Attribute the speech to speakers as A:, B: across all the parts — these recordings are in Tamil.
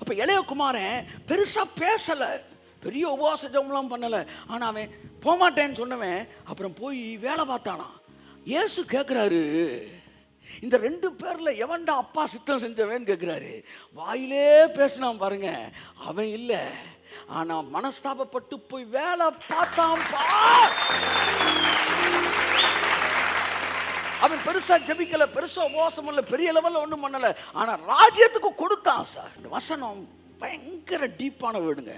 A: அப்போ இளையகுமாரன் பெருசாக பேசலை, பெரிய உபவாச ஜெபம்லாம் பண்ணலை. ஆனால் அவன் போகமாட்டேன்னு சொன்னவன் அப்புறம் போய் வேலை பார்த்தானா. இயேசு கேட்குறாரு, இந்த 2 பேரில் எவன்டா அப்பா சித்தம் செஞ்சவன் கேட்குறாரு. வாயிலே பேசினான் பாருங்க, அவன் இல்லை. ஆனால் மனஸ்தாபப்பட்டு போய் வேலை பார்த்தான். அவன் பெருசா ஜெபிக்கல, பெருசா உபவாசம் இல்ல, பெரிய லெவல்ல ஒன்றும் பண்ணல, ஆனா ராஜ்யத்துக்கு கொடுத்தான் சார். இந்த வசனம் பயங்கர டீப்பான வேர்டுங்க.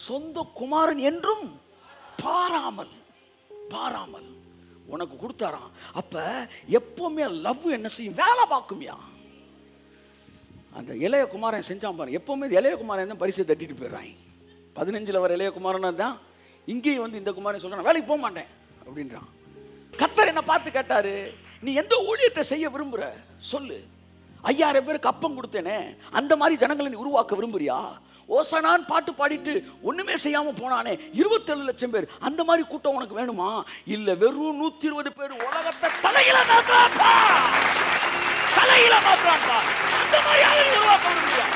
A: சொந்த குமாரன் என்றும் பாராமல் பாராமல் உனக்கு கொடுத்தாராம். அப்ப எப்பவுமே லவ் என்ன செய்யும்? வேலை பார்க்கும்யா. அந்த இளைய குமாரன் செஞ்சான் பாருங்க. எப்பவுமே இளைய குமாரன் தான் பரிசை தட்டிட்டு போயிடுறாங்க. 15 வர இளைய குமாரன் தான் இங்கேயும் வந்து இந்த குமாரன் சொல்றான், வேலைக்கு போக மாட்டேன் அப்படின்றான். கர்த்தர் என்ன பார்த்து கேட்டாரு, நீ எந்த ஊழியத்தை செய்ய விரும்புற சொல்லு. 5000 பேருக்கு அப்பம் கொடுத்தேனே, அந்த மாதிரி ஜனங்களை நீ உருவாக்க விரும்புறியா? ஓசனான் பாட்டு பாடிட்டு ஒண்ணுமே செய்யாம போனானே 27 லட்சம் பேர், அந்த மாதிரி கூட்டம் உனக்கு வேணுமா? இல்ல வெறும் 120 பேர் உலகத்தை தலையில மாற்றான்பா, தலையில மாற்றான்பா, அந்த மாதிரி ஆளுங்களை உருவாக்க விரும்புறியா?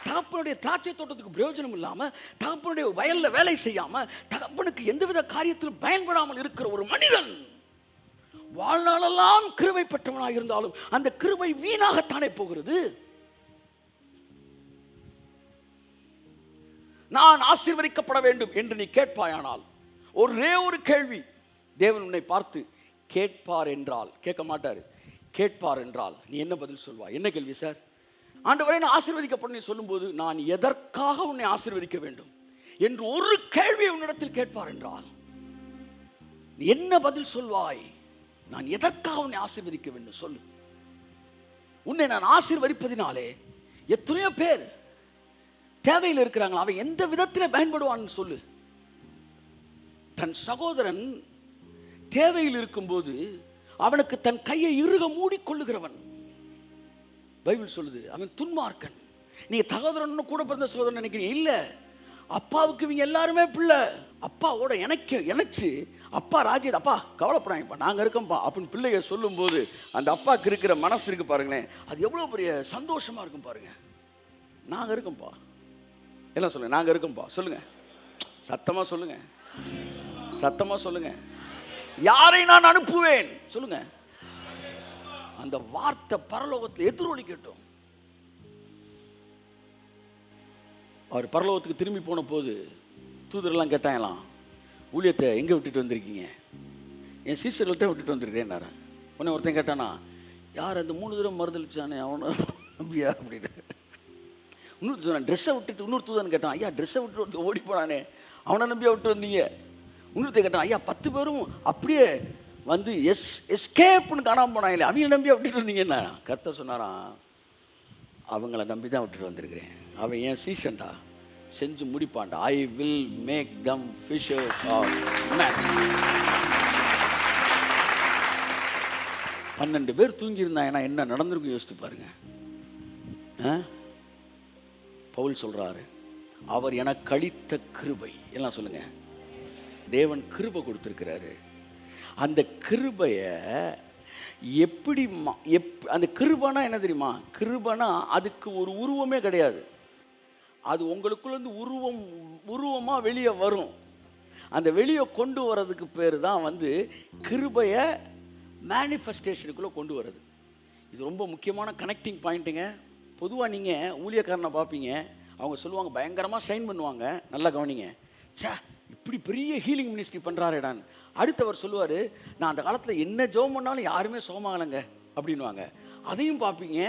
A: தகப்பனுடைய திராட்சை தோட்டத்துக்கு பிரயோஜனம் இல்லாம, தகப்பனுடைய வயல்ல வேலை செய்யாம, தகப்பனுக்கு எந்தவித காரியத்திலும் பயன்படாமல் இருக்கிற ஒரு மனிதன் வாழ்நாளெல்லாம் கிருபை பெற்றவனாக இருந்தாலும் அந்த கிருபை வீணாகத்தானே போகிறது. நான் ஆசீர்வதிக்கப்பட வேண்டும் என்று நீ கேட்பாயானால் ஒரே ஒரு கேள்வி, தேவன் உன்னை பார்த்து கேட்பார் என்றால், கேட்க மாட்டார், கேட்பார் என்றால் நீ என்ன பதில் சொல்வாய்? என்ன கேள்வி சார்? ஆண்டவரே நான் ஆசீர்வதிக்கப்பட சொல்லும்போது நான் எதற்காக உன்னை ஆசீர்வதிக்க வேண்டும் என்று ஒரு கேள்வியை உன்னிடத்தில் கேட்பார் என்றால் நீ என்ன பதில் சொல்வாய்? நான் எதற்காக உன்னை ஆசீர்வதிக்க வேண்டும் சொல்லு. உன்னை நான் ஆசீர்வதிப்பதினாலே எத்தனையோ பேர் தேவையில் இருக்கிறாங்க, அவன் எந்த விதத்தில் பயன்படுவான்னு சொல்லு. தன் சகோதரன் தேவையில் இருக்கும்போது அவனுக்கு தன் கையை இறுக மூடிக்கொள்ளுகிறவன் பைபிள் சொல்லுது, அவன் துன்மார்க்கன். நீங்க சகோதரன் கூட பிறந்த சகோதரன் நினைக்கிறீங்க, இல்ல. அப்பாவுக்கு இவங்க எல்லாருமே பிள்ளை. அப்பாவோட இணைச்சு அப்பா ராஜ்யம், அப்பா கவலைப்படாங்கப்பா நாங்க இருக்கோம்ப்பா அப்படின்னு பிள்ளைங்க சொல்லும் போது அந்த அப்பாவுக்கு இருக்கிற மனசு இருக்கு பாருங்களேன், அது எவ்வளவு பெரிய சந்தோஷமா இருக்கும் பாருங்க. நாங்க இருக்கோம்ப்பா, எல்லாம் சொல்லுங்க, நாங்க இருக்கோம்ப்பா சொல்லுங்க, சத்தமா சொல்லுங்க, சத்தமா சொல்லுங்க. யாரை நான் அனுப்புவேன் சொல்லுங்க. அந்த வார்த்தை பரலோகத்தில் எதிரொலிக்கட்டும். அவர் பரலோகத்துக்கு திரும்பி போன போது தூதரெல்லாம் கேட்டாங்களாம், ஊழியத்தை எங்கே விட்டுட்டு வந்திருக்கீங்க? என் சீசர்கள்ட்ட விட்டுட்டு வந்திருக்கேன். உடனே ஒருத்தன் கேட்டானா, யார் அந்த 3 தடவை மறுதளிச்சானே அவனை நம்பியா அப்படின்னு. இன்னொரு தூதன் ட்ரெஸ்ஸை விட்டுட்டு, இன்னொரு தூதன் கேட்டான், ஐயா ட்ரெஸ்ஸை விட்டு ஒருத்தர் ஓடி போனானே அவனை நம்பியா விட்டு வந்தீங்க? இன்னொருத்தன் கேட்டான், ஐயா 10 பேரும் அப்படியே வந்து எஸ்கேப்னு காணாமல் போனாங்களே அவங்க நம்பியா விட்டுட்டு வந்தீங்கன்னா? கர்த்தர் சொன்னாராம், அவங்கள நம்பி தான் விட்டுட்டு வந்திருக்கிறேன். அவன் ஏன் சீசன்டா, செஞ்சு முடிப்பான்டா. I will make them fishers of men. 12 பேர் தூங்கியிருந்தாங்கன்னா என்ன நடந்திருக்கும் யோசித்து பாருங்க. பவுல் சொல்றாரு, அவர் எனக்கு அளித்த கிருபை, எல்லாம் சொல்லுங்க, தேவன் கிருபை கொடுத்திருக்கிறாரு. அந்த கிருபைய எப்படி அந்த கிருபைனா என்ன தெரியுமா? கிருபைனா அதுக்கு ஒரு உருவமே கிடையாது. அது உங்களுக்குள்ளேருந்து உருவமா வெளியே வரும். அந்த வெளியே கொண்டு வர்றதுக்கு பேர் தான் வந்து கிருபையை மேனிஃபெஸ்டேஷனுக்குள்ளே கொண்டு வர்றது. இது ரொம்ப முக்கியமான கனெக்டிங் பாயிண்ட்டுங்க. பொதுவாக நீங்கள் ஊழியக்காரனை பார்ப்பீங்க, அவங்க சொல்லுவாங்க பயங்கரமாக ஷைன் பண்ணுவாங்க, நல்லா கவனிங்க, சே இப்படி பெரிய ஹீலிங் மினிஸ்ட்ரி பண்ணுறாருடான்னு. அடுத்தவர் சொல்லுவார், நான் அந்த காலத்தில் என்ன ஜெபம் பண்ணாலும் யாருமே சுகமாகலைங்க அப்படின்வாங்க. அதையும் பார்ப்பீங்க,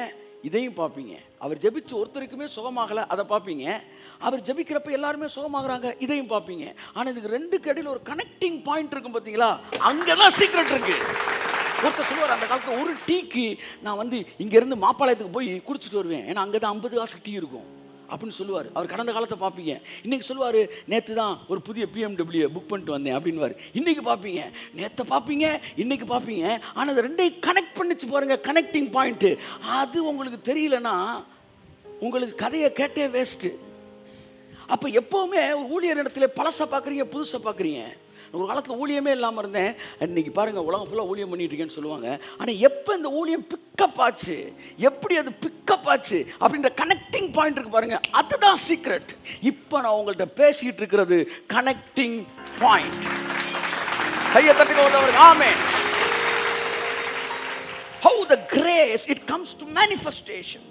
A: இதையும் பார்ப்பீங்க. அவர் ஜெபிச்சு ஒருத்தருக்குமே சுகமாகலை, அதை பார்ப்பீங்க. அவர் ஜெபிக்கிறப்ப எல்லாருமே சுகமாகறாங்க, இதையும் பார்ப்பீங்க. ஆனால் இதுக்கு 2க்கு இடையில் ஒரு கனெக்டிங் பாயிண்ட் இருக்கும் பார்த்தீங்களா? அங்கே தான் சீக்ரெட் இருக்கு. ஒருத்தர் சொல்லுவார், அந்த காலத்தில் ஒரு டீக்கு நான் வந்து இங்கேருந்து மாப்பாளையத்துக்கு போய் குடிச்சிட்டு வருவேன், ஏன்னா அங்கே தான் 50 காசு டீ இருக்கும் அப்படின்னு சொல்லுவார். அவர் கடந்த காலத்தை பார்ப்பீங்க. இன்றைக்கி சொல்லுவார், நேற்று தான் ஒரு புதிய BMW புக் பண்ணிட்டு வந்தேன் அப்படின்வார். இன்றைக்கி பார்ப்பீங்க, நேற்று பார்ப்பீங்க, இன்றைக்கி பார்ப்பீங்க. ஆனால் அது 2ஐயும் கனெக்ட் பண்ணிச்சு பாருங்கள், கனெக்டிங் பாயிண்ட்டு. அது உங்களுக்கு தெரியலன்னா உங்களுக்கு கதையை கேட்டே வேஸ்ட்டு. அப்போ எப்போவுமே ஒரு ஊழியர் இடத்துல பழசை பார்க்குறீங்க, புதுசை பார்க்குறீங்க. ஒரு காலத்தில் ஊழியமே இல்லாமல் இருந்தேன், இன்னைக்கு பாருங்கள் உலகம் ஃபுல்லாக ஊழியம் பண்ணிட்டு இருக்கேன்னு சொல்லுவாங்க. ஆனால் எப்போ இந்த ஊழியம் பிக்கப் ஆச்சு, எப்படி அது பிக்கப் ஆச்சு அப்படின்ற கனெக்டிங் பாயிண்ட் இருக்கு பாருங்க, அதுதான் சீக்ரெட். இப்போ நான் உங்கள்கிட்ட பேசிக்கிட்டு இருக்கிறது கனெக்டிங் பாயிண்ட். கையை தட்டி கொண்டவர்கள் ஆமென். How the grace it comes to manifestation.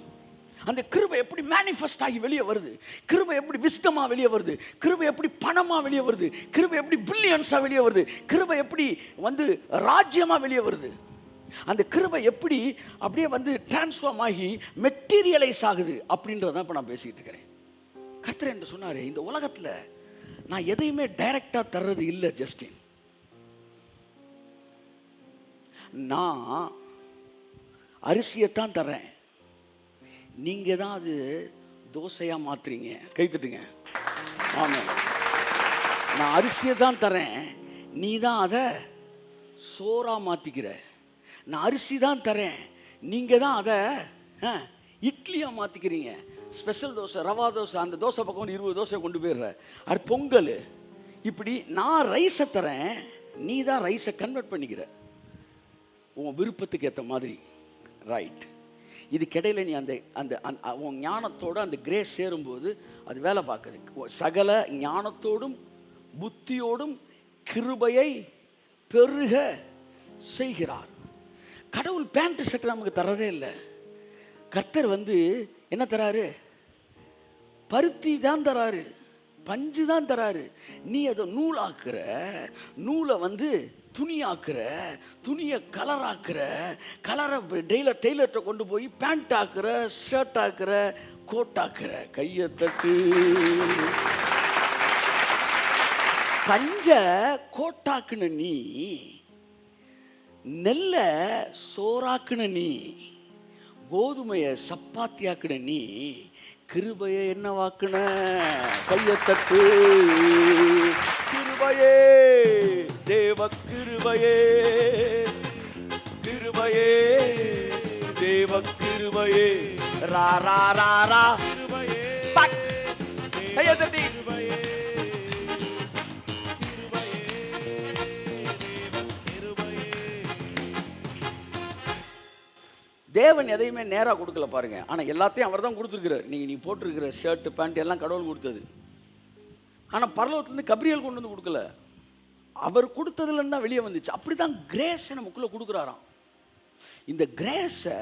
A: அந்த கிருபை எப்படி மேனிஃபெஸ்ட் ஆகி வெளியே வருது, கிருபை எப்படி விஸ்டமா வெளியே வருது, கிருபை எப்படி பணமா வெளியே வருது, கிருபை எப்படி பில்லியன்ஸா வெளியே வருது, கிருபை எப்படி வந்து ராஜ்யமா வெளியே வருது, அந்த கிருபை எப்படி அப்படியே வந்து டிரான்ஸ்ஃபார்ம் ஆகி மெட்டீரியலைஸ் ஆகுது அப்படின்றத இப்போ நான் பேசிக்கிட்டு இருக்கிறேன். கர்த்தர் என்று சொன்னாரு, இந்த உலகத்தில் நான் எதையுமே டைரக்டா தர்றது இல்லை ஜஸ்டின், நான் அரிசியைத்தான் தர்றேன், நீங்க தான் அது தோசையா மாத்துறீங்க. கைத்தட்டுங்க. ஆமாம், நான் அரிசியை தான் தரேன், நீ தான் அதை சோறா மாத்திக்கிற. நான் அரிசி தான் தரேன், நீங்க தான் அதை இட்லியா மாத்திக்கிறீங்க. ஸ்பெஷல் தோசை, ரவா தோசை, அந்த தோசை பக்கம் 20 தோசை கொண்டு போயிடுற. அது பொங்கல். இப்படி நான் ரைஸை தரேன், நீ தான் ரைஸை கன்வெர்ட் பண்ணிக்கிற உன் விருப்பத்துக்கு ஏற்ற மாதிரி. ரைட். இதுக்கிடையில் நீ அந்த அந்த உன் ஞானத்தோடு அந்த கிரேஸ் சேரும்போது அது வேலை பார்க்குது. சகல ஞானத்தோடும் புத்தியோடும் கிருபையை பெருக செய்கிறார். கடவுள் பேண்ட் ஷர்ட் நமக்கு தர்றதே இல்லை. கர்த்தர் வந்து என்ன தராரு? பருத்தி தான் தராரு, பஞ்சு தான் தராரு. நீ அதை நூலாக்குற, நூலை வந்து துணியாக்குற, துணியை கலராக்குற, கலரை டெய்லர்கிட்ட கொண்டு போய் பேண்ட் ஆக்குற, ஷர்ட் ஆக்குற, கோட் ஆக்குற. கையை தட்டு. பஞ்ச கோட்டாக்குன நீ, நெல்ல சோறாக்குன நீ, கோதுமையை சப்பாத்தியாக்குன நீ, கிருபையை என்ன வாக்குன? கையை தட்டு. கிருபையே, தேவ கிருபையே, கிருபையே, தேவ கிருபையே, ரா ரா ரா ரா கிருபையே, கையை தட்டி. தேவன் எதையுமே நேராக கொடுக்கல பாருங்க, ஆனால் எல்லாத்தையும் அவர் தான் கொடுத்துருக்கிறார். நீ போட்டிருக்கிற ஷர்ட் பேண்ட் எல்லாம் கடவுள் கொடுத்தது. ஆனால் பரலோகத்துலேருந்து கப்ரியல் கொண்டு வந்து கொடுக்கல, அவர் கொடுத்ததுலேருந்து தான் வெளியே வந்துச்சு. அப்படி தான் கிரேஸை நமக்குள்ளே கொடுக்குறாராம். இந்த கிரேஸை,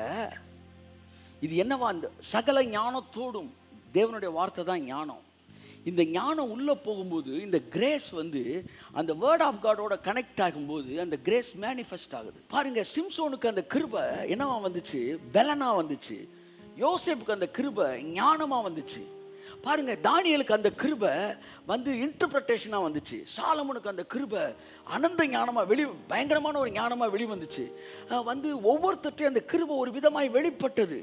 A: இது என்னவா? இந்த சகல ஞானத்தோடும், தேவனுடைய வார்த்தை தான் ஞானம். இந்த ஞானம் உள்ளே போகும்போது இந்த கிரேஸ் வந்து அந்த வேர்ட் ஆஃப் காடோட கனெக்ட் ஆகும்போது அந்த கிரேஸ் மேனிஃபெஸ்ட் ஆகுது. பாருங்க, சிம்சோனுக்கு அந்த கிருபை என்னவா வந்துச்சு? பெலனா வந்துச்சு. யோசேப்புக்கு அந்த கிருபை ஞானமா வந்துச்சு. பாருங்க, தானியலுக்கு அந்த கிருபை வந்து இன்டர்பிரட்டேஷனா வந்துச்சு. சாலமோனுக்கு அந்த கிருபை அனந்த ஞானமா பயங்கரமான ஒரு ஞானமா வெளிவந்துச்சு. வந்து ஒவ்வொருத்தட்டையும் அந்த கிருபை ஒரு விதமாய் வெளிப்பட்டது.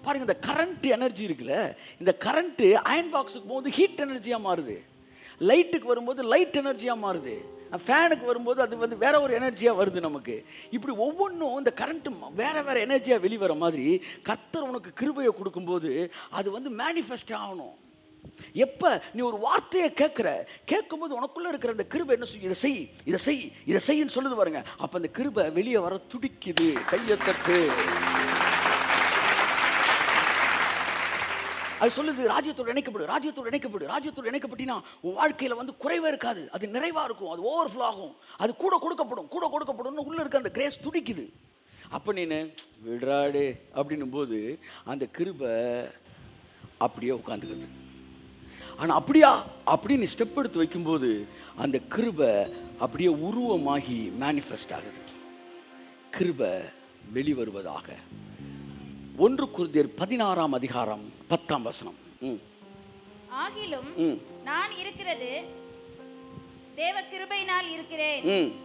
A: பாருங்க, இந்த கரண்ட் எனர்ஜி இருக்குல்ல, இந்த கரண்ட் அயன் பாக்ஸுக்கு போகும்போது ஹீட் எனர்ஜியா மாறுது, லைட்டுக்கு வரும்போது லைட் எனர்ஜியா மாறுது, ஃபேனுக்கு வரும்போது அது வந்து வேற ஒரு எனர்ஜியா வருது நமக்கு. இப்படி ஒவ்வொன்றும் இந்த கரண்ட் வேற வேற எனர்ஜியா வெளிவர மாதிரி கர்த்தர் உனக்கு கிருபையை கொடுக்கும்போது அது வந்து மேனிஃபெஸ்ட் ஆகணும். எப்ப நீ ஒரு வார்த்தையை கேட்கும்போது உனக்குள்ள இருக்கிற அந்த கிருபை என்ன செய்யும்? இதை செய், இதை செய், இதை செய்ன்னு சொல்லுது பாருங்க. அப்ப அந்த கிருபை வெளியே வர துடிக்குது. கையை தட்டு. அது சொல்லுது, ராஜ்யத்தோடு இணைக்கப்படு, ராஜ்யத்தோடு இணைக்கப்படு, ராஜ்யத்தோடு இணைக்கப்பட்டினா உன் வாழ்க்கையில் வந்து குறைவே இருக்காது, அது நிறைவாக இருக்கும், அது ஓவர்ஃப்ளோ ஆகும், அது கூட கொடுக்கப்படும் உள்ள இருக்க அந்த கிரேஸ் துடிக்குது. அப்போ நீ விடுறாடு அப்படின்னும் போது அந்த கிருபை அப்படியே உட்காந்துக்குது. ஆனால் அப்படியா அப்படின்னு ஸ்டெப் எடுத்து வைக்கும்போது அந்த கிருபை அப்படியே உருவமாகி மேனிஃபெஸ்ட் ஆகுது. கிருபை வெளிவருவதாக. 1 கொரிந்தியர் 16ஆம் அதிகாரம் 10ஆம் வசனம்.
B: ஆகிலும் நான் இருக்கிறது தேவ கிருபையினால் இருக்கிறேன்,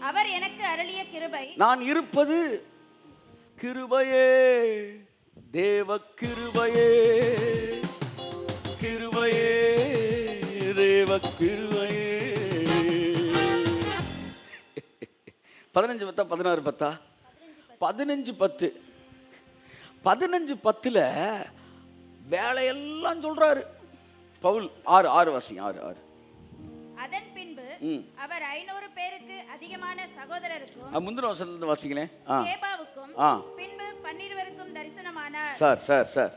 B: அவர் எனக்கு அருளிய கிருபை.
A: நான் இருப்பது கிருபையே, தேவ கிருபையே, கிருபையே, தேவ கிருபையே. 15 10 16 10 15 10 15:10 வேலையெல்லாம் சொல்றாரு பவுல். 6 வாசிங்க. 6
B: அதன் பின்பு அவர் 500 பேருக்கு அதிகமான சகோதரருக்கும்
A: முந்தின வசனத்தை வாசிங்களேன்.
B: கேபாவுக்கும் பின்பு 12 தரிசனமானார்.
A: சார்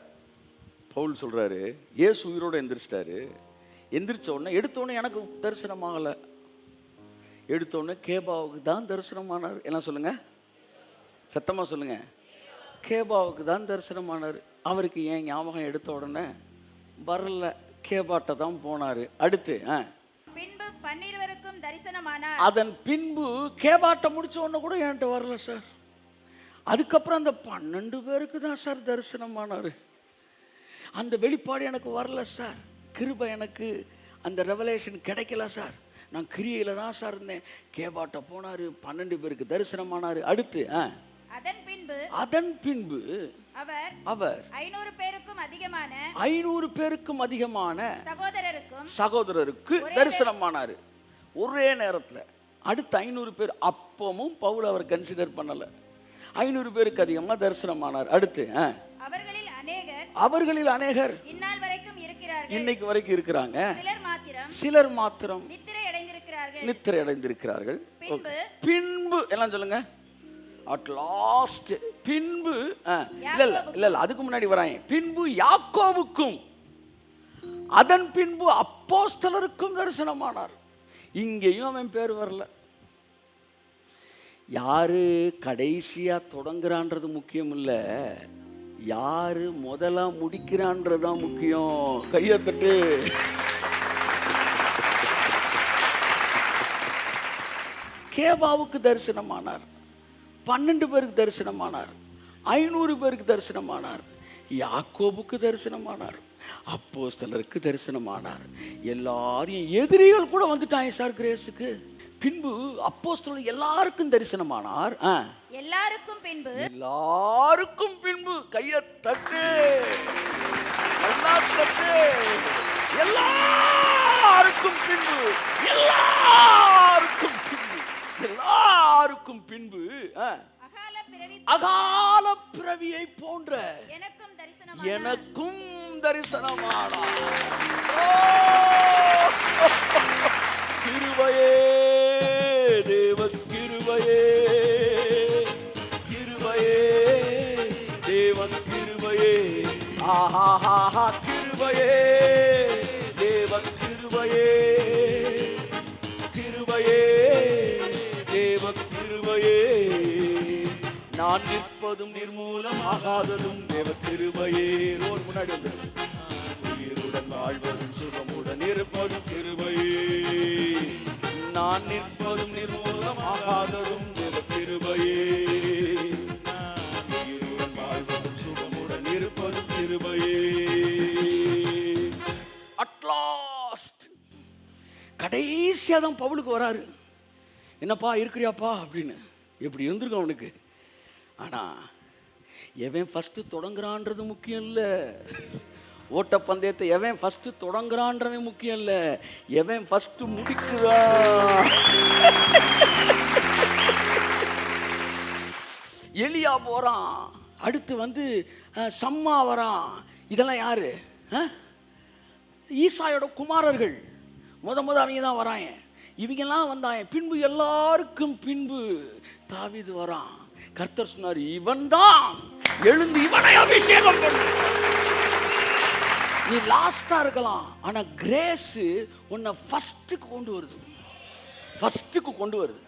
A: பவுல் சொல்றாரு, இயேசு உயிரோட எந்திரிச்சிட்டாரு. எந்திரிச்ச உடனே எடுத்த உடனே எனக்கு தரிசனமாகலை. எடுத்த உடனே கேபாவுக்கு தான் தரிசனமானார். என்ன சொல்லுங்க, சத்தமா சொல்லுங்க. கேபாவுக்கு தான் தரிசனமானார். அவருக்கு ஏன் ஞாபகம் எடுத்த உடனே வரல, கேபாட்ட தான் போனாரு. அடுத்து
B: பின்பு 12 தரிசனமானார்.
A: அதன் பின்பு கேபாட்ட முடிச்ச உடனே கூட என்கிட்ட வரல சார். அதுக்கப்புறம் அந்த 12 பேருக்கு தான் சார் தரிசனமானாரு. அந்த வெளிப்பாடு எனக்கு வரல சார். கிருபை எனக்கு அந்த ரெவலேஷன் கிடைக்கல சார். நான் கிரியையில தான் சார் இருந்தேன். கேபாட்ட போனாரு, 12 பேருக்கு தரிசனமானாரு. அடுத்து அதன் பின்பு அவர் 500 பேருக்கும் அதிகமான சகோதரருக்கு தரிசனமானாரு ஒரே நேரத்தில். அடுத்த 500 பேர் அப்பமும் பவுல் அவர் கன்சிடர் பண்ணல. 500 பேருக்கு அதிகமாக தரிசனமானார். அடுத்து அவர்களில் அநேகர் இன்னைக்கு வரைக்கும் இருக்கிறாங்க. சிலர் மாத்திரம் நித்திரை அடைந்திருக்கிறார்கள். பின்பு எல்லாம் சொல்லுங்க. அட் லாஸ்ட் பின்பு இல்ல அதுக்கு முன்னாடி வராங்க. பின்பு யாக்கோவுக்கும் அதன் பின்பு அப்போஸ்தலருக்கும் தரிசனமானார். இங்கேயும் அவன் பேர் வரல. யாரு கடைசியா தொடங்குறான்றது முக்கியம் இல்ல, யாரு முதலா முடிக்கிறான்றதுதான் முக்கியம். கையத்தட்டு. கேபாவுக்கு தரிசனமானார், 12 பேருக்கு தரிசனமானார், 500 பேருக்கு தரிசனமானார், யாக்கோபுக்கு தரிசனமானார், அப்போஸ்தலருக்கு தரிசனமானார். எல்லாரையும் எதிரிகள் கூட வந்துட்டாங்க சார் கிரேஸுக்கு. பின்பு அப்போஸ்தலர் எல்லாருக்கும் தரிசனமானார். எல்லாருக்கும் பின்பு கையை தட்டு, எல்லாருக்கும் பின்பு அகால பிறவியை போன்ற எனக்கும் தரிசனமானார். கிருபையே தேவ கிருபையே, கிருபையே தேவ கிருபையே, ஆஹா கிருபையே தேவ கிருபையே, கிருபையே தேவ கிருபையே. நான் நிற்பதும் நிர்மூலமாகாததும் தேவ கிருபையே. முன்னாடி வந்து உயிருடன் வாழ்வதும் சுகமுடன் இருப்பதும் கிருபையே. நான் நிற்பதும் நிர்மூலமாகாததும் தேவ கிருபையே. உயிருடன் வாழ்வதும் சுகமுடன் இருப்பதும் கிருபையே. அட் லாஸ்ட் கடைசியா தான் பவுலுக்கு வராரு. என்னப்பா இருக்கிறியாப்பா அப்படின்னு. எப்படி இருந்திருக்கும் அவனுக்கு. ஆனா எவன் ஃபர்ஸ்ட் தொடங்குறான்றது முக்கியம் இல்லை. ஓட்டப்பந்தயத்தை எவன் ஃபர்ஸ்ட் தொடங்குறான்றவன் முக்கியம் இல்லை, எவன் ஃபர்ஸ்ட் முடிக்குதா. எலியா போறான், அடுத்து வந்து சம்மா வரான். இதெல்லாம் யாரு? ஈசாயோட குமாரர்கள். முத அவங்க தான் வராங்க. இவங்கெல்லாம் வந்தாங்க. பின்பு எல்லாருக்கும் பின்பு தாவீது வரான். கர்த்தர் சொன்னார், இவன் தான் எழுந்து இவனை அபிஷேகம் பண்ணு. நீ லாஸ்டா இருக்கலாம், ஆனா கிரேஸ் உன்னை ஃபர்ஸ்ட்டுக்கு கொண்டு வருது.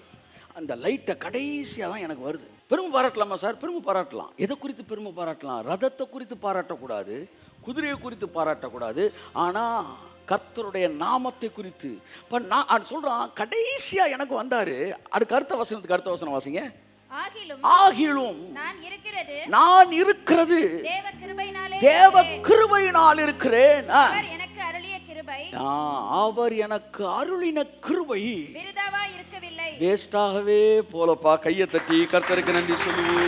A: அந்த லைட்டை கடைசியா தான் எனக்கு வருது. பெருமை பாராட்டலாமா சார்? பெருமை பாராட்டலாம். எதை குறித்து பெருமை பாராட்டலாம்? ரதத்தை குறித்து பாராட்டக்கூடாது, குதிரையை குறித்து பாராட்டக்கூடாது. ஆனா கர்த்தருடைய நாமத்தை குறித்து. இப்ப நான் சொல்றான், கடைசியா எனக்கு வந்தாரு. அடுத்த அடுத்த வசனம் வாசிங்க. ஆகிலும் நான் இருக்கிறது தேவ கிருபையினால் இருக்கிறேன். அவர் எனக்கு அருளின கிருபை வேஸ்டாகவே போலப்பா. கையை தட்டி கர்த்தருக்கு நன்றி சொல்லுவோம்.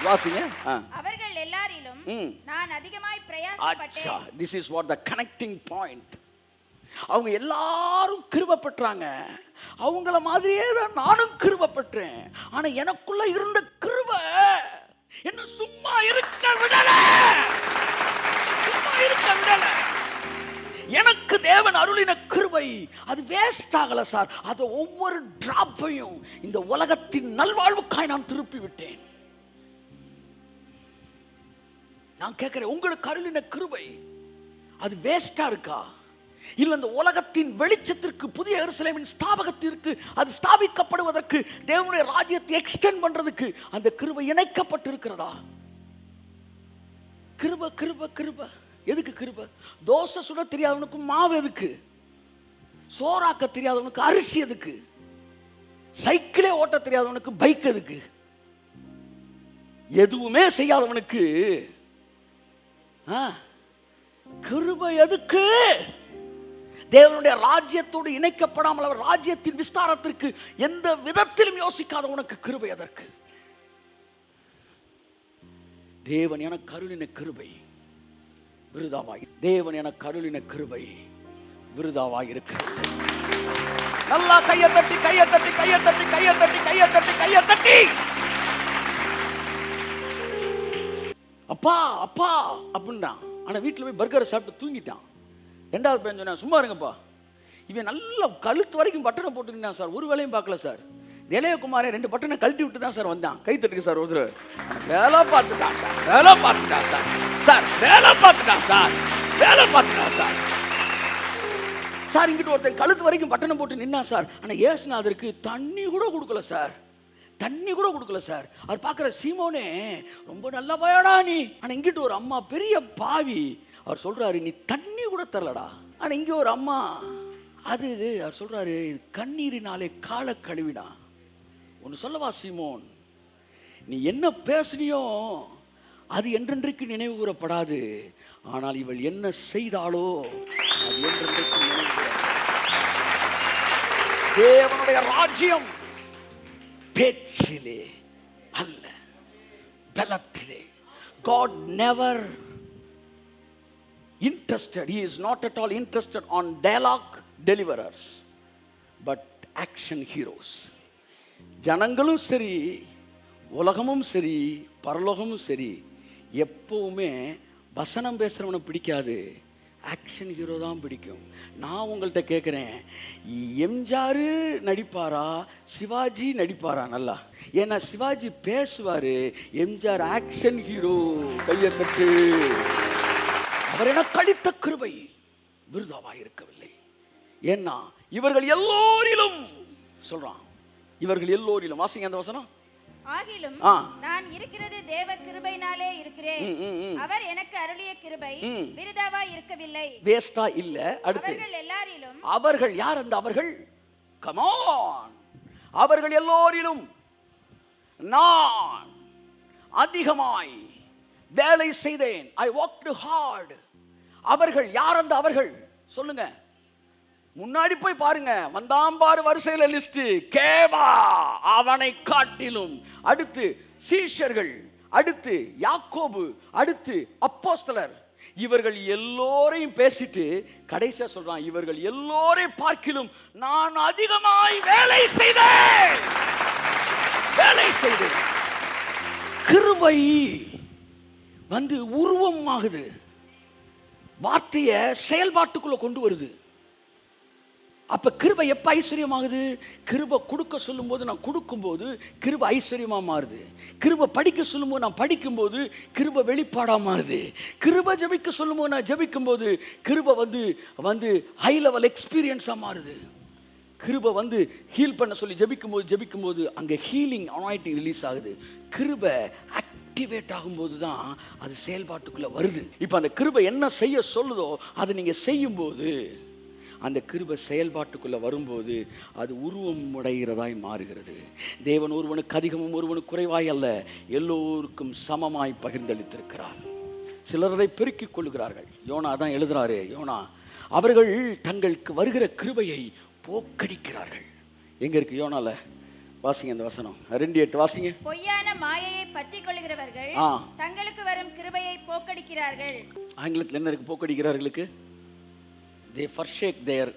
A: வாசிங்க.
B: அவர்கள் எல்லாரிலும் நான் அதிகமாய் பிரயாசப்பட்டேன்.
A: This is what the connecting point. அவங்க எல்லாரும் கிருபை பெற்றாங்க. அவங்கள மாதிரியே தான் நானும் கிருபை பெற்றேன். ஆனா எனக்குள்ள இருந்த கிருபை என்ன சும்மா இருக்க விடல. எனக்கு தேவன் அருளின கிருபை அது வேஸ்ட் ஆகல சார். அது ஒவ்வொரு டிராப்பையும் இந்த உலகத்தின் நல்வாழ்வுக்காய் நான் திருப்பி விட்டேன். நான் கேட்கிறேன், உங்களுக்கு அருளின கிருபை அது வேஸ்டா இருக்கா? இல்ல இந்த உலகத்தின் வெளிச்சத்திற்கு, புதிய எருசலேமின் ஸ்தாபகத்திற்கு, அது ஸ்தாபிக்கப்படுவதற்கு, தேவனுடைய ராஜ்யத்தை எக்ஸ்டெண்ட் பண்றதுக்கு அந்த கிருபை இணைக்கப்பட்டு இருக்கிறதா? கிருபை கிருபை கிருபை. எதுக்கு கிருபை? தோசை சுட தெரியாதவனுக்கு மாவு எதுக்கு? சோறாக்க தெரியாதவனுக்கு அரிசி எதுக்கு? சைக்கிளே ஓட்ட தெரியாதவனுக்கு பைக் எதுக்கு? எதுவுமே செய்யாதவனுக்கு கிருபை எதுக்கு? தேவனுடைய ராஜ்யத்தோடு இணைக்கப்படாமல் அவர் ராஜ்யத்தின் விஸ்தாரத்திற்கு எந்த விதத்திலும் யோசிக்காத உனக்கு கிருபை எதற்கு? தேவன் எனக்கு அருளின கிருபை விருதாவாய், தேவன் எனக்கு அருளின கிருபை விருதாவாய் இருக்கிறது. நல்லா கையை தட்டி கையை தட்டி கையை தட்டி கையை தட்டி கையை தட்டி கையை தட்டி அப்பா அப்பா அப்படின்னா. ஆனா வீட்டில் போய் பர்கரை சாப்பிட்டு தூங்கிட்டான். ரெண்டாவது பையன் சொன்னா, சும்மா இருங்கப்பா, இவன் நல்ல கழுத்து வரைக்கும் பட்டனை போட்டுருந்தான் சார், ஒரு வேலையும் பார்க்கல சார். இளையகுமாரே 2 பட்டனை கழட்டி விட்டு தான் சார் வந்தான். கை தட்டுக்கு சார். ஒரு வேலை பார்த்துட்டான் சார், வேலை பார்த்துட்டான் சார், சார் வேலை பார்த்துட்டான் சார், வேலை பார்த்துட்டான் சார். சார் இங்கிட்ட ஒருத்தன் கழுத்து வரைக்கும் பட்டனை போட்டு நின்னா சார். ஆனா ஏசுநாதருக்கு தண்ணி கூட கொடுக்கல சார், தண்ணி கூட கொடுக்கல சார். அவர் பார்க்குற சீமோனே ரொம்ப நல்ல பயடா நீ. ஆனா இங்கிட்ட ஒரு அம்மா பெரிய பாவி, அவர் சொல்றாரு நீ தண்ணி கூட தரலடா. ஆனா இங்க ஒரு அம்மா, அது அவர் சொல்றாரு கண்ணீரினாலே காலை கழுவிடா. ஒன்னு சொல்லவா சீமோன், நீ என்ன பேசுனியோ அது என்றென்றைக்கு நினைவு கூறப்படாது. ஆனால் இவள் என்ன செய்தாலோ அது என்றென்றைக்கு நினைவு கூறப்படாது. தேவனுடைய ராஜ்யம் பேச்சிலே அல்ல, பலத்திலே. God never interested, he is not at all interested on dialogue deliverers but action heroes. ஜனங்களும் சரி, உலகமும் சரி, பரலோகமும் சரி, எப்பவுமே வசனம் பேசுறவனை பிடிக்காது, ஆக்ஷன் ஹீரோ தான் பிடிக்கும். நான் உங்கள்கிட்ட கேட்குறேன், எம்ஜிஆர் நடிப்பாரா சிவாஜி நடிப்பாரா? நல்லா, ஏன்னா சிவாஜி பேசுவார், எம்ஜிஆர் ஆக்ஷன் ஹீரோ. கையை தட்டு. அவர் என கழித்த கிருபை விருதாவாக இருக்கவில்லை. ஏன்னா இவர்கள் எல்லோரிலும் சொல்றான், இவர்கள் எல்லோரிலும். வாசிங்க அந்த வசனம்.
B: ஆகிலும் நான் இருக்கிறது தேவ கிருபையினாலே இருக்கிறேன். அவர் எனக்கு அருளிய கிருபை விருதாவா இருக்கவில்லை,
A: வேஸ்டா இல்ல. அடுத்து
B: அவர்கள் எல்லாரிலும்.
A: அவர்கள் யார்? அந்த அவர்கள், கம் ஆன், அவர்கள் எல்லோரிலும் நான் அதிகமாய் வேலை செய்தேன். ஐ வொர்க்டு ஹார்ட். அவர்கள் யார்? அந்த அவர்கள் சொல்லுங்க. முன்னாடி போய் பாருங்க, வந்தாம் பாரு வரிசையில லிஸ்ட். கேவா அவனை காட்டிலும், அடுத்து சீஷர்கள், அடுத்து யாக்கோபு, அடுத்து அப்போஸ்தலர். இவர்கள் எல்லோரையும் பேசிட்டு கடைசியா சொல்றான், இவர்கள் எல்லோரையும் பார்க்கிலும் நான் அதிகமாய் வேலை செய்தேன், வேலை செய்தேன். கிருபை வந்து உருவமாகுது, வார்த்தைய செயல்பாட்டுக்குள்ள கொண்டு வருது. அப்ப கிருபை எப்ப ஐஸ்வர்யமாகுது? கிருபை கொடுக்க சொல்லும் போது, நான் கொடுக்கும்போது கிருபை ஐஸ்வர்யமா மாறுது. கிருபை படிக்க சொல்லும் போது, நான் படிக்கும்போது கிருபை வெளிப்பாடா மாறுது. கிருபை ஜெபிக்க சொல்லும் போது, நான் ஜெபிக்கும் போது கிருபை வந்து வந்து ஹை லெவல் எக்ஸ்பீரியன்ஸா மாறுது. கிருபை வந்து ஹீல் பண்ண சொல்லி ஜெபிக்கும் போது அங்க ஹீலிங் அனாயிண்டிங் ரிலீஸ் ஆகுது. கிருபை ஆக்டிவேட் ஆகும்போது தான் அது செயல்பாட்டுக்குள்ள வருது. இப்ப அந்த கிருபை என்ன செய்ய சொல்லுதோ அதை நீங்க செய்யும் போது, அந்த கிருபை செயல்பாட்டுக்குள்ள வரும்போது அது உருவம் உடைகிறதாய் மாறுகிறது. தேவன் ஒருவனுக்கு அதிகமும் ஒருவனுக்கு குறைவாய் அல்ல, எல்லோருக்கும் சமமாய் பகிர்ந்தளித்திருக்கிறார். சிலர் அதை பெருக்கிக் கொள்கிறார்கள். யோனா தான் எழுதுறாரு. யோனா, அவர்கள் தங்களுக்கு வருகிற கிருபையை போக்கடிக்கிறார்கள். எங்க இருக்கு யோனால? வாசிங்க அந்த வசனம் 2:8 வாசிங்க.
B: பொய்யான மாயையை பற்றிக் கொள்கிறவர்கள் தங்களுக்கு வரும் கிருபையை போக்கடிக்கிறார்கள்.
A: ஆங்கிலத்தில் என்ன இருக்கு? போக்கடிக்கிறார்களுக்கு they forsake their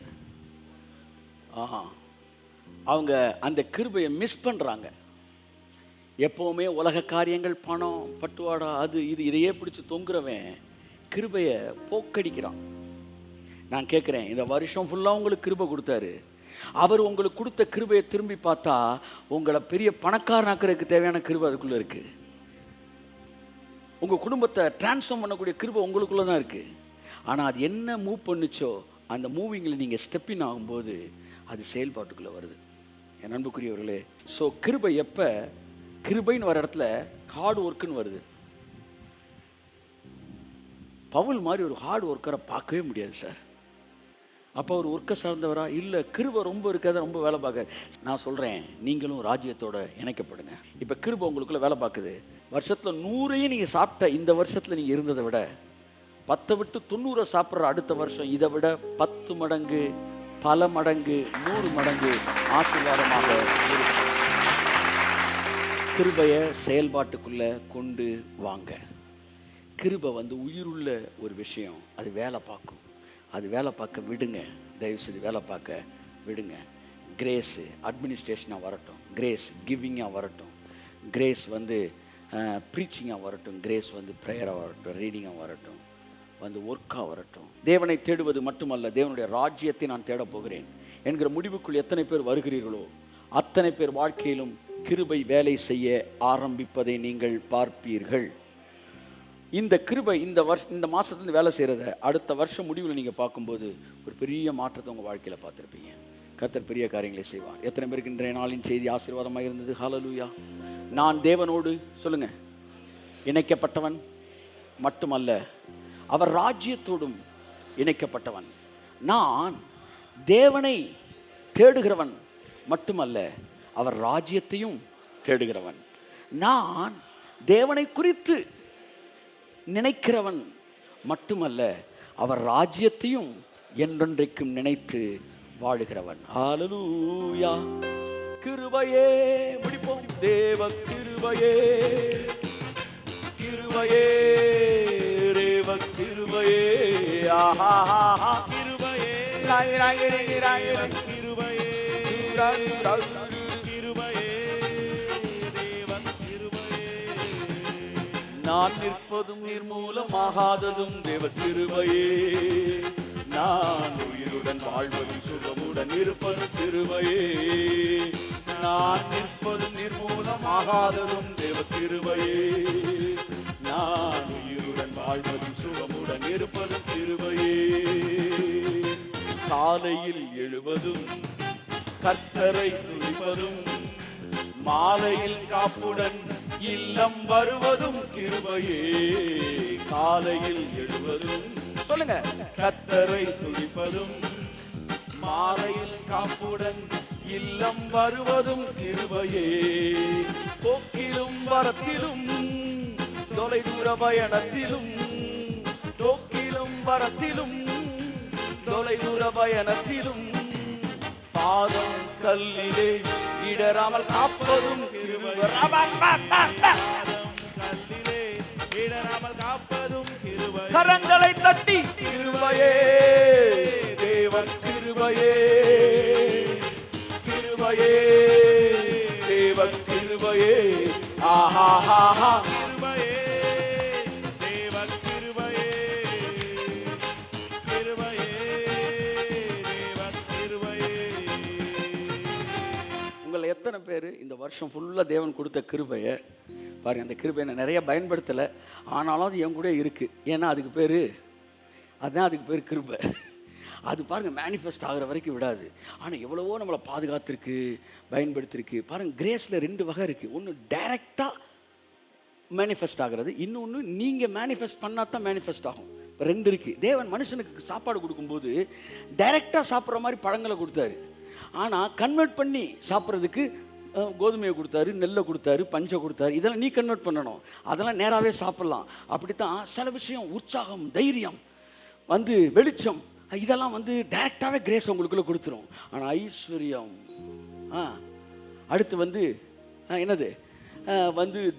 A: அவங்க அந்த கிருபையை மிஸ் பண்றாங்க. எப்பவுமே உலக காரியங்கள், பணம், பட்டுவாடா, அது இது இதையே பிடிச்சு தொங்குறவன் கிருபையை போக்கடிக்கிறான். நான் கேட்குறேன், இந்த வருஷம் ஃபுல்லாக உங்களுக்கு கிருபை கொடுத்தாரு. அவர் உங்களுக்கு கொடுத்த கிருபையை திரும்பி பார்த்தா உங்களை பெரிய பணக்காரனாக்கிறதுக்கு தேவையான கிருபை அதுக்குள்ளே இருக்குது. உங்கள் குடும்பத்தை டிரான்ஸ்ஃபார்ம் பண்ணக்கூடிய கிருபை உங்களுக்குள்ளே தான் இருக்குது. ஆனால் அது என்ன மூவ் பண்ணுச்சோ அந்த மூவிங்கில் நீங்கள் ஸ்டெப்பின் ஆகும்போது அது செயல்பாட்டுக்குள்ளே வருது. என் அன்புக்குரியவர்களே, ஸோ கிருபை எப்போ கிருபைன்னு வர இடத்துல ஹார்ட் ஒர்க்குன்னு வருது. பவுல் மாதிரி ஒரு ஹார்ட் ஒர்க்கரை பார்க்கவே முடியாது சார். அப்போ ஒரு ஒர்க்கை சார்ந்தவரா? இல்லை, கிருபை ரொம்ப இருக்காத, ரொம்ப வேலை பார்க்க. நான் சொல்கிறேன், நீங்களும் ராஜ்யத்தோட இணைக்கப்படுங்க. இப்போ கிருபை உங்களுக்குள்ள வேலை பார்க்குது. வருஷத்தில் 100ஐயும் நீங்கள் சாப்பிட்ட இந்த வருஷத்தில் நீங்கள் இருந்ததை விட 10 விட்டு 90 சாப்பிட்ற அடுத்த வருஷம் இதை விட 10 மடங்கு, பல மடங்கு, 100 மடங்கு ஆசீர்வாதமாக இருக்கும். கிருபையை செயல்பாட்டுக்குள்ளே கொண்டு வாங்க. கிருபை உயிருள்ள ஒரு விஷயம். அது வேலை பார்க்கும். அது வேலை பார்க்க விடுங்க. தயவுசெய்து வேலை பார்க்க விடுங்க. கிரேஸு அட்மினிஸ்ட்ரேஷனாக வரட்டும், கிரேஸ் கிவிங்காக வரட்டும், கிரேஸ் ப்ரீச்சிங்காக வரட்டும், கிரேஸ் ப்ரேயராக வரட்டும், ரீடிங்காக வரட்டும், ஒர்க்காக வரட்டும். தேவனை தேடுவது மட்டுமல்ல, தேவனுடைய ராஜ்யத்தை நான் தேடப் போகிறேன் என்கிற முடிவுக்குள் எத்தனை பேர் வருகிறீர்களோ அத்தனை பேர் வாழ்க்கையிலும் கிருபை வேலை செய்ய ஆரம்பிப்பதை நீங்கள் பார்ப்பீர்கள். இந்த கிருபை இந்த மாதத்துலேருந்து வேலை செய்கிறத அடுத்த வருஷம் முடிவில் நீங்கள் பார்க்கும்போது ஒரு பெரிய மாற்றத்தை உங்கள் வாழ்க்கையில் பார்த்துருப்பீங்க. கர்த்தர் பெரிய காரியங்களை செய்வார். எத்தனை பேருக்கு இன்றைய நாளின் செய்தி ஆசீர்வாதமாக இருந்தது? ஹல்லேலூயா. நான் தேவனோடு சொல்லுங்க இணைக்கப்பட்டவன் மட்டுமல்ல, அவர் ராஜ்யத்தோடும் இணைக்கப்பட்டவன். நான் தேவனை தேடுகிறவன் மட்டுமல்ல, அவர் ராஜ்யத்தையும் தேடுகிறவன். நான் தேவனை குறித்து நினைக்கிறவன் மட்டுமல்ல, அவர் ராஜ்யத்தையும் என்றென்றைக்கும் நினைத்து வாழுகிறவன். ஹல்லேலூயா. கிருபையே, முடிப்போம். தேவ கிருபையே, கிருபையே, தேவ கிருபையே, ஆஹா கிருபையே, கிருபையே, கிருபையே, நான் நிற்பதும் நிர்மூலமாகாததும் தேவ கிருபையே, நான் உயிருடன் வாழ்வதும் சுகமுடன் இருப்பதும் கிருபையே, நான் நிற்பதும் நிர்மூலமாகாததும் தேவ கிருபையே, நான் உயிருடன் வாழ்வதும் சுகமுடன் இருப்பதும் கிருபையே. காலையில் எழுவதும் கர்த்தரை துதிப்பதும், மாலையில் காப்புடன் இல்லம் வருவதும் கிருபையே. காலையில் எழுவதும் சொல்லுங்க கர்த்தரை துதிப்பதும், மாலையில் காப்புடன் இல்லம் வருவதும் கிருபையே. போக்கிலும் வரத்திலும் தொலை தூர பயணத்திலும், போக்கிலும் வரத்திலும் தொலை தூர பயணத்திலும் பாதம் கல்லிலே இடராமல் காப்பதும் கிருபையே. கரங்களை தட்டி கிருபையே, தேவ கிருபையே, கிருபையே, தேவ கிருபையே, ஆஹா கிருபையே, தேவ கிருபையே, கிருபையே, தேவ கிருபையே. உங்களை எத்தனை பேர் இந்த வருஷம் ஃபுல்லாக தேவன் கொடுத்த கிருபையை பாருங்கள். அந்த கிருபையை நான் நிறைய பயன்படுத்தலை, ஆனாலும் அது என் கூட இருக்குது. ஏன்னா அதுக்கு பேர் கிருபை. அது பாருங்கள் மேனிஃபெஸ்ட் ஆகிற வரைக்கும் விடாது. ஆனால் எவ்வளவோ நம்மளை பாதுகாத்துருக்கு, பயன்படுத்திருக்கு. பாருங்கள், கிரேஸில் 2 வகை இருக்குது. ஒன்று டைரெக்டாக மேனிஃபெஸ்ட் ஆகிறது, இன்னொன்று நீங்கள் மேனிஃபெஸ்ட் பண்ணால் தான் மேனிஃபெஸ்ட் ஆகும். இப்போ 2 இருக்குது. தேவன் மனுஷனுக்கு சாப்பாடு கொடுக்கும்போது டைரெக்டாக சாப்பிட்ற மாதிரி பழங்களை கொடுத்தாரு. ஆனால் கன்வெர்ட் பண்ணி சாப்பிட்றதுக்கு கோதுமையை கொடுத்தாரு, நெல்லை கொடுத்தாரு, பஞ்சை கொடுத்தாரு. இதெல்லாம் நீ கன்வெர்ட் பண்ணணும். அதெல்லாம் நேராகவே சாப்பிட்லாம். அப்படித்தான் சில விஷயம், உற்சாகம், தைரியம், வெளிச்சம், இதெல்லாம் டைரெக்டாகவே கிரேஸ் உங்களுக்குள்ளே கொடுத்துரும். ஆனால் ஐஸ்வர்யம், அடுத்து என்னது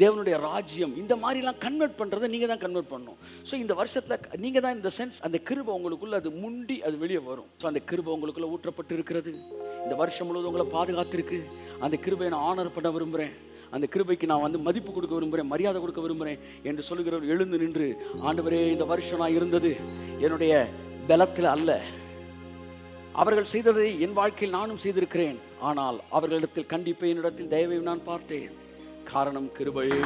A: தேவனுடைய ராஜ்யம், இந்த மாதிரிலாம் கன்வெர்ட் பண்ணுறதை நீங்கள் தான் கன்வெர்ட் பண்ணணும். ஸோ இந்த வருஷத்தில் நீங்கள் தான் இந்த சென்ஸ், அந்த கிருபை உங்களுக்குள்ளே அது முண்டி அது வெளியே வரும். ஸோ அந்த கிருபை உங்களுக்குள்ளே ஊற்றப்பட்டு இருக்கிறது. இந்த வருஷம் முழுவதும் உங்களை பாதுகாத்திருக்கு. அந்த கிருபையை நான் ஆனர் பண்ண விரும்புகிறேன். அந்த கிருபைக்கு நான் மதிப்பு கொடுக்க விரும்புகிறேன், மரியாதை கொடுக்க விரும்புகிறேன் என்று சொல்லுகிறவர் எழுந்து நின்று, ஆண்டவரே, இந்த வருஷம் நான் இருந்தது என்னுடைய பலத்தில் அல்ல, அவர்கள் செய்ததை என் வாழ்க்கையில் நானும் செய்திருக்கிறேன். ஆனால் அவர்களிடத்தில் கண்டிப்பை, என்னிடத்தில் தயவை நான் பார்த்தேன். காரணம் கிருபையே.